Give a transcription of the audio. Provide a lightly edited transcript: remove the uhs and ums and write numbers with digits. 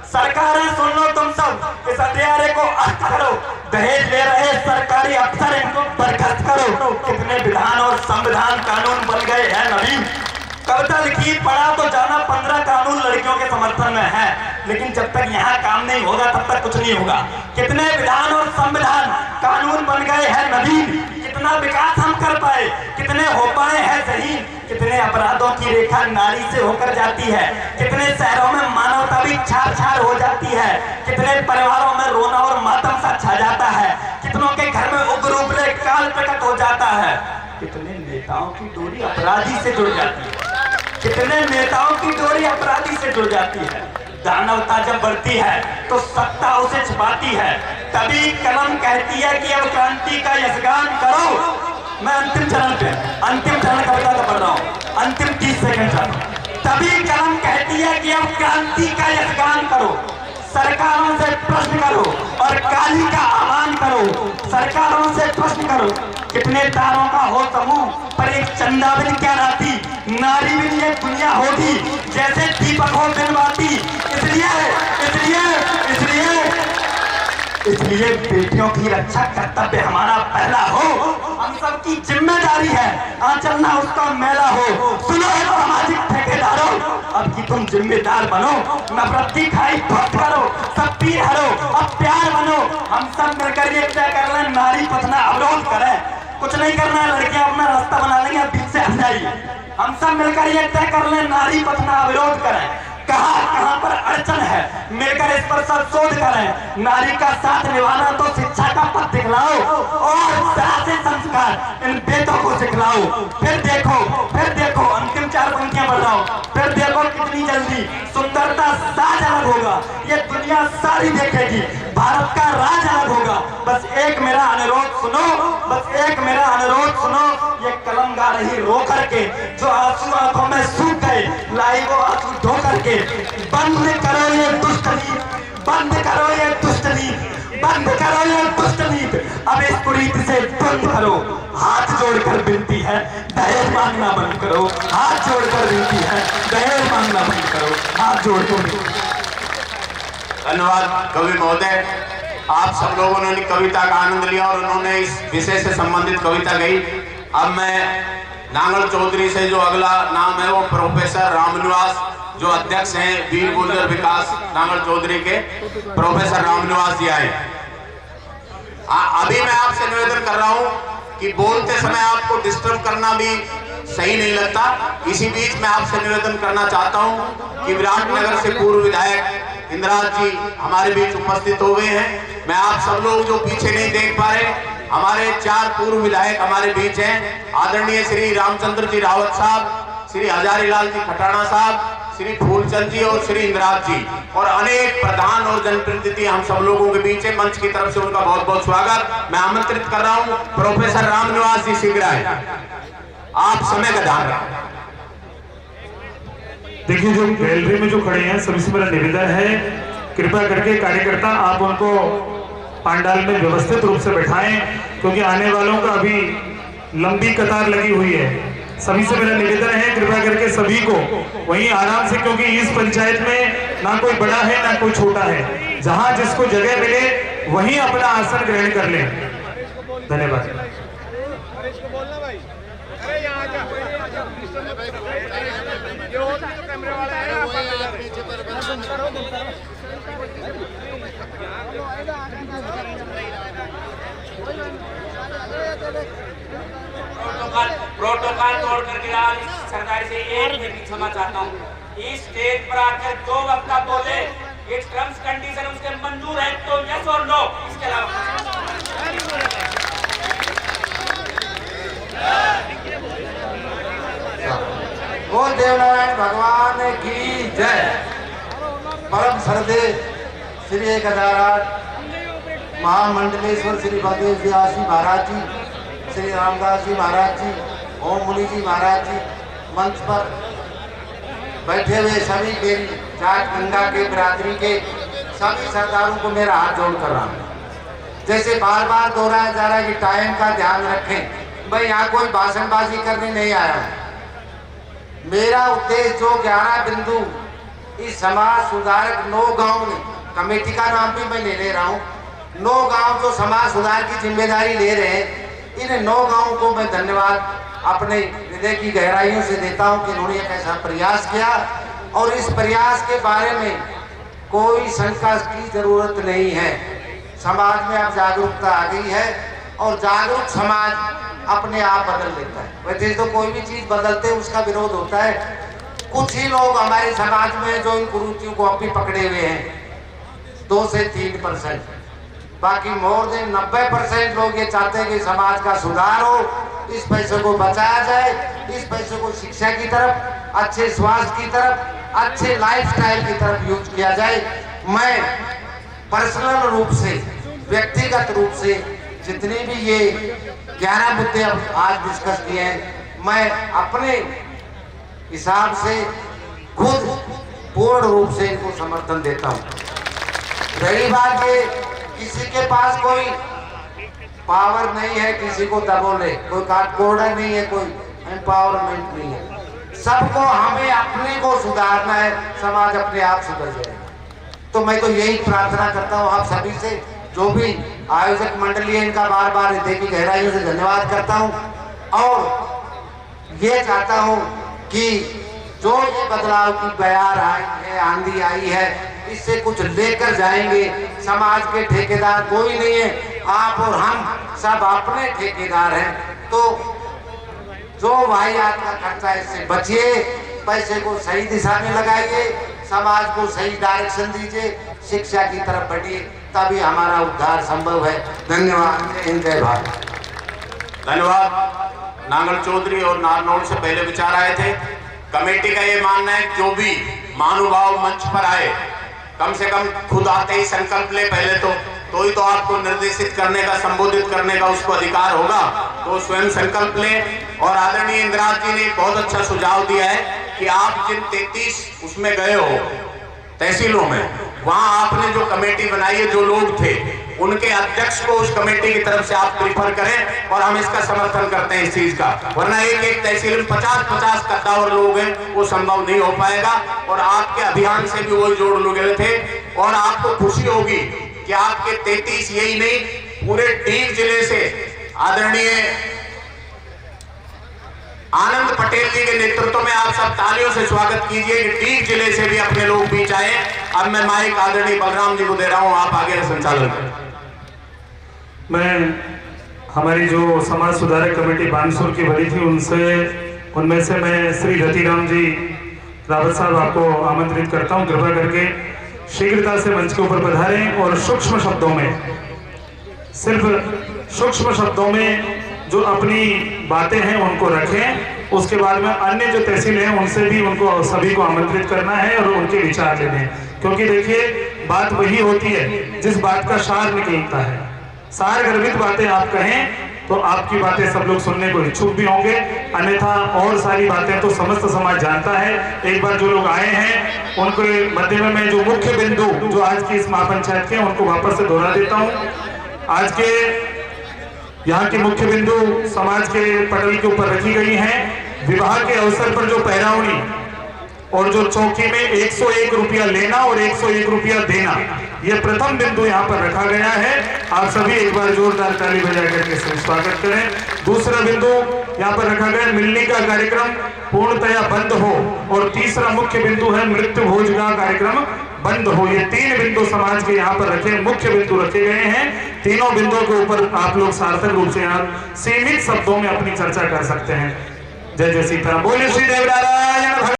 सरकारें सुन लो तुम सब, इस अंधियारे को अंत करो। दहेज ले रहे सरकारी अफसर इनको बर्खास्त करो। कितने विधान और संविधान कानून बन गए हैं नवीन। कविता लिखी पढ़ा तो जाना 15 कानून लड़कियों के समर्थन में है, लेकिन जब तक यहाँ काम नहीं होगा तब तक कुछ नहीं होगा। कितने विधान और संविधान कानून बन गए हैं नवीन। कितना विकास हम कर पाए, कितने हो पाए हैं सही। कितने अपराधों की रेखा नारी से होकर जाती है, कितने शहरों में मानवता भी छार छार हो जाती है, कितने परिवारों में रोना और मातम सा छा जाता है, कितनों के घर में उग्र उग्र काल प्रकट हो जाता है। कितने नेताओं की डोरी अपराधी से जुड़ जाती है, कितने नेताओं की डोरी अपराधी से जुड़ जाती है। दानवता जब बढ़ती है तो सत्ता उसे छिपाती है, तभी कलम कहती है कि अब क्रांति का यशगान करो। मैं अंतिम चरण कविता का पढ़ रहा हूँ, अंतिम 30 सेकंड तक। तभी कलम कहती है कि अब क्रांति का यशगान करो। सरकारों से प्रश्न करो और काली का आह्वान करो। सरकारों से प्रश्न करो, कितने तारों का हो समूह पर एक चंदा बिन क्या राती। नारी बिन ये दुनिया होगी जैसे दीपक हो दिन बाती। इसलिए बेटियों की रक्षा कर्तव्य हमारा पहला हो। हम सबकी जिम्मेदारी है आंचल ना उसका मेला हो। सुनो सामाजिक ठेकेदारों, अब की तुम जिम्मेदार बनो। नफरत की खाई ध्वस्त करो, सब पीर हरो, अब प्यार बनो। हम सब मिलकर ये तय कर लें नारी पथना अवरोध करें। कुछ नहीं करना है, लड़कियां अपना रास्ता बना लेंगे, बीच से हट जाइए। हम सब मिलकर ये तय कर लें नारी पथना अवरोध करें। कहाँ पर अड़चन है मिलकर इस पर सब शोध करें। नारी का साथ निभाना तो शिक्षा का पथ दिखलाओ और से संस्कार इन बेटों को सिखलाओ। फिर देखो अंतिम 4 पंक्तियां बढ़ रहा हूं। फिर देखो कितनी जल्दी सुंदरता साज अलग होगा, ये दुनिया सारी देखेगी। भारत का राज अलग होगा। बस एक मेरा अनुरोध सुनो, ये कलम गा रही रो करके, जो आंसू आंखों में सूख गए लाई वो आंसू धो करके। बंद करो ये दुष्ट नीति, अब इस कुरीति से बंद करो। हाथ जोड़कर विनती है दहेज मांगना बंद करो। हाथ जोड़कर विनती है दहेज मांगना बंद करो। हाथ जोड़कर। धन्यवाद कवि महोदय, आप सब लोगों ने कविता का आनंद लिया और उन्होंने इस विषय से संबंधित कविता गई। अब मैं नांगल चौधरी से जो अगला नाम है वो प्रोफेसर रामनिवास, जो अध्यक्ष हैं वीर गुर्जर विकास नांगल चौधरी के, प्रोफेसर रामनिवास जी आए। अभी मैं आपसे निवेदन कर रहा हूं कि बोलते समय आपको डिस्टर्ब करना भी सही नहीं लगता। इसी बीच मैं आपसे निवेदन करना चाहता हूं कि विराटनगर से पूर्व विधायक इंद्राज जी हमारे बीच उपस्थित हो गए हैं। मैं आप सब लोग जो पीछे नहीं देख पा रहे, हमारे 4 पूर्व विधायक हमारे बीच हैं। आदरणीय श्री रामचंद्र जी रावत साहब, श्री हजारीलाल जी खटाना साहब, श्री फूलचंद जी और श्री इंद्राज जी, और अनेक प्रधान और जनप्रतिनिधि हम सब लोगों के बीच है। मंच की तरफ से उनका बहुत बहुत स्वागत। मैं आमंत्रित कर रहा हूं प्रोफेसर रामनिवास जी शीघ्र आए। आप समय का ध्यान रखें। देखिए, जो गैलरी में जो खड़े हैं सभी से मेरा निवेदन है, कृपया करके कार्यकर्ता आप उनको पंडाल में व्यवस्थित रूप से बैठाएं, क्योंकि आने वालों का अभी लंबी कतार लगी हुई है। सभी से मेरा निवेदन है कृपया करके सभी को वहीं आराम से, क्योंकि इस पंचायत में ना कोई बड़ा है ना कोई छोटा है, जहां जिसको जगह मिले वहीं अपना आसन ग्रहण कर लें। धन्यवाद। प्रोटोकॉल तोड़ करके आज सरकार से एक मिनट की क्षमा चाहता हूँ। इस स्टेज पर आकर जो वक्ता बोले ये टर्म्स कंडीशन उसके मंजूर है तो यस और नो, इसके अलावा बोल देवनारायण भगवान की जय। परम श्रद्धे श्री 1008 महामंडलेश्वर श्री बलदेव व्यास जी महाराज जी, श्री रामदास जी महाराज जी, ओम मुनि जी महाराज जी, मंच पर बैठे हुए सभी मेरी जाट गंगा के बिरादरी के सभी सरदारों को मेरा हाथ जोड़ कर रहा हूँ। जैसे बार बार दोहराया जा रहा है कि टाइम का ध्यान रखें। भाई यहाँ कोई भाषणबाजी करने नहीं आया है। मेरा उद्देश्य जो 11 बिंदु इस समाज सुधारक 9 गांव ने, कमेटी का नाम भी मैं ले रहा हूँ, 9 गांव जो समाज सुधार की जिम्मेदारी ले रहे हैं, इन 9 गांव को मैं धन्यवाद अपने हृदय की गहराइयों से देता हूं कि उन्होंने एक ऐसा प्रयास किया। और इस प्रयास के बारे में कोई शंका की जरूरत नहीं है। समाज में अब जागरूकता आ गई है और जागरूक समाज अपने आप बदल लेता है। वैसे तो कोई भी चीज बदलते उसका विरोध होता है। कुछ ही लोग हमारे समाज में जो इन कुरीतियों को अब भी पकड़े हुए हैं, 2 से 3%, बाकी मोर देन 90% लोग ये चाहते हैं कि समाज का सुधार हो, इस पैसे को बचाया जाए, इस पैसे को शिक्षा की तरफ, अच्छे स्वास्थ्य की तरफ, अच्छे लाइफस्टाइल की तरफ यूज किया जाए। मैं पर्सनल रूप से, व्यक्तिगत रूप से जितने भी ये 11 मुद्दे आज डिस्कस किए हैं, मैं अपने हिसाब से खुद पूर्ण रूप से इनको समर्थन देता हूँ। रही बात ये, किसी के पास कोई पावर नहीं है किसी को दबोले, कोई काटकोड़ा नहीं है, कोई एम्पावरमेंट नहीं है। सबको हमें अपने को सुधारना है, समाज अपने आप सुधर जाएगा। तो मैं तो यही प्रार्थना करता हूँ आप सभी से, जो भी आयोजक मंडली है इनका बार बार हृदय की गहराइयों से धन्यवाद करता हूँ और ये चाहता हूँ कि जो ये बदलाव की बयार आई है, आंधी आई है, इससे कुछ लेकर जाएंगे। समाज के ठेकेदार कोई नहीं है, आप और हम सब अपने ठेकेदार हैं। तो जो वाहियात का खर्चा इससे बचिए, पैसे को सही दिशा में लगाइए, समाज को सही डायरेक्शन दीजिए, शिक्षा की तरफ बढ़िए, तभी हमारा उद्धार संभव है। धन्यवाद। जय भारत। धन्यवाद। नांगल चौधरी और नारनौल से पहले विचार आए थे। कमेटी का ये मानना है जो भी महानुभाव मंच पर आए, कम से कम खुद आते ही संकल्प ले पहले तो ही तो आपको निर्देशित करने का, संबोधित करने का उसको अधिकार होगा। तो स्वयं संकल्प ले। और आदरणीय इंदिराज जी ने बहुत अच्छा सुझाव दिया है कि आप जिन 33 उसमें गए हो तहसीलों में, वहां आपने जो कमेटी बनाई है, जो लोग थे उनके अध्यक्ष को उस कमेटी की तरफ से आप प्रीफर करें, और हम इसका समर्थन करते हैं इस चीज का। वरना एक तहसील में 50-50 कद्दावर लोग हैं, वो संभव नहीं हो पाएगा। और आपके अभियान से भी वही जोड़ लोग गए थे। और आपको खुशी होगी कि आपके 33 यही नहीं, पूरे डीग जिले से आदरणीय आनंद पटेल जी के नेतृत्व में आप सब तालियों से स्वागत कीजिए कि डीग जिले से भी अपने लोग बीच आए। अब मैं माइक आदरणीय बलराम जी को दे रहा हूं, आप आगे संचालन करें। मैं हमारी जो समाज सुधारक कमेटी बानसूर की बनी थी उनमें से मैं श्री रतिराम जी रावत साहब आपको आमंत्रित करता हूं, कृपा करके शीघ्रता से मंच के ऊपर पधारें और सूक्ष्म शब्दों में, सिर्फ सूक्ष्म शब्दों में जो अपनी बातें हैं उनको रखें। उसके बाद में अन्य जो तहसील हैं उनसे भी उनको सभी को आमंत्रित करना है और उनके विचार लेने हैं। क्योंकि देखिए बात वही होती है जिस बात का सार निकलता है। सार गर्भित बातें आप कहें तो आपकी बातें सब लोग सुनने को इच्छुक भी होंगे, अन्यथा और सारी बातें तो समस्त समाज जानता है। एक बार जो लोग आए हैं उनके मध्य में मैं जो मुख्य बिंदु जो आज की इस महापंचायत के उनको वापस से दोहरा देता हूँ। आज के यहाँ की मुख्य बिंदु समाज के पटल के ऊपर रखी गई हैं। विवाह के अवसर पर जो पैरावनी और जो चौकी में 101 रुपया लेना और 101 रुपया देना, ये प्रथम बिंदु यहाँ पर रखा गया है। आप सभी एक बार जोरदार ताली बजा करके स्वागत करें। दूसरा बिंदु यहाँ पर रखा गया मिलने का कार्यक्रम पूर्णतया बंद हो, और तीसरा मुख्य बिंदु है मृत्यु भोज का कार्यक्रम बंद हो। ये 3 बिंदु समाज के यहाँ पर रखे, मुख्य बिंदु रखे गए हैं। तीनों बिंदुओं के ऊपर आप लोग सार्थक रूप से यहाँ सीमित शब्दों में अपनी चर्चा कर सकते हैं। जय जय सीताराम। बोलिए श्री देव नारायण।